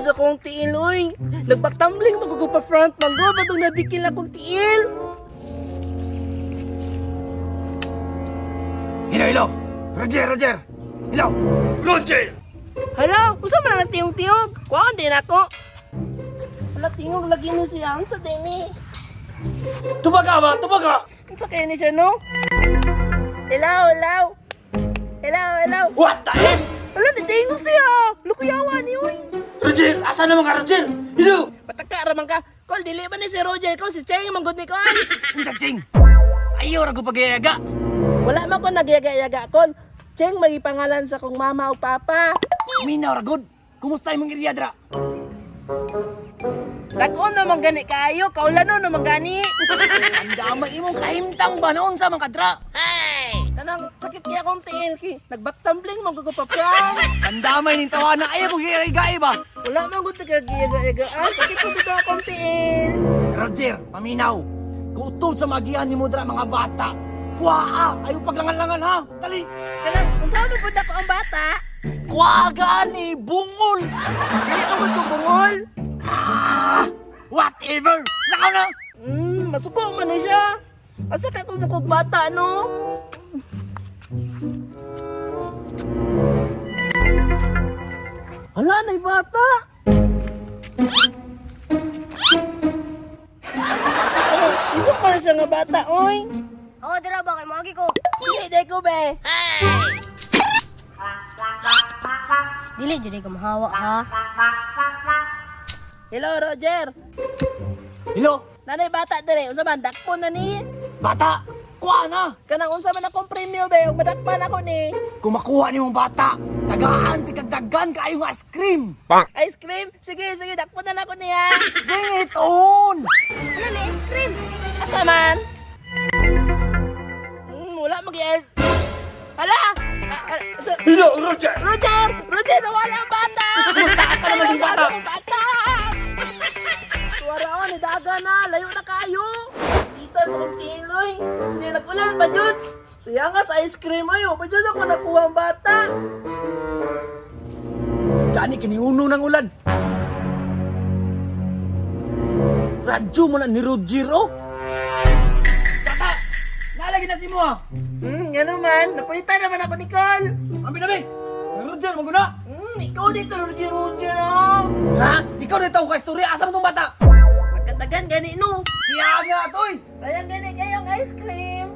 sa kong tiil, oy. Nagpagtambling magugo pa front, manggo, batong nabikil na kong tiil. Hello. Roger. Hello. Roger. Hala, usa man na tiyong-tiyong. Kuhaan din ako. Hala, tingog lagi ni siya. Ang sa dini. Tumaga ba? Ang sa kayo ni siya, no? Hello. What the heck? Hala, natingog siya. Lukuyawa ni, oy. Roger, asa naman ka, Roger? Hello. Pataka raman ka. Kol, dili ba ni si Roger? Kol, si Cheng, manggod ni Kol. Ang Ching. Ayaw ra ko pag-iayaga. Wala man ko nagyaga-yaga, Kol. Cheng, may pangalan sa kong mama o papa. Minaw ra good. Kumusta imong iriya dra? Dako naman gani kayo, kaulano naman gani. Ang damay imong kahimtang ba noon sa mga kadra? Kanang sakit kaya kong tiil, ki. Nagbaktambling, magkukupapyan. Ang damay ning tawana ayaw ko giigay ba? Wala man ko tagagiyaga-yagaan. Sakit ko dito akong tiil. Roger, paminaw. Kuutod sa magihan ni mo dra mga bata. Kuha, ayaw paglangan-langan ha. Dali. Kanang, kung saan mo po ang bata, Kuha gani, bungol. hindi ako magbubungol. Whatever. Lakaw na. Masuko man na siya. Asa ka kumukog bata, no? Hala, na'y bata. Isok pa na siya nga bata, oy. Oo, dira ba kay magi ko? Hindi, ko, be. Dili jud ka mahawa ha. Hello, Roger. Hello, Nanay bata dire, unsa man dakpo na ni? bata. Kuha na. Kanang unsa man akong premyo be, ug madakpan ako ni. Kung makuha ni mong bata, tagaan, tikagdagan kayo nga ice cream. Ice cream? Sige, dakpo na ako niya. Bring it on. Ano na ice cream? Asa man? Wala mag-ice. Hala! Hello, Roger. Roger, nawala ang bata! Asa naman yung bata? Ang bata! Wala ni daga na, layo na kayo. Kita sa kong tiloy. Hindi nag-ulan pa dyan. Siya nga sa ice cream ayo, pa dyan ako nakuha ang bata. Gani kiniuno ng ulan. Radyo mo na ni Roger, oh. Bata, nalagi na si mo, ah. Nga naman, napalitan naman ako ni Carl. Ambi. Roger, maguna. Ikaw dito, Roger, oh. Ha? Ikaw dito ako ka-istorya. Asa mo tong bata? Magkatagan gani, no. Siya nga, toy. Sayang gani kayong ice cream.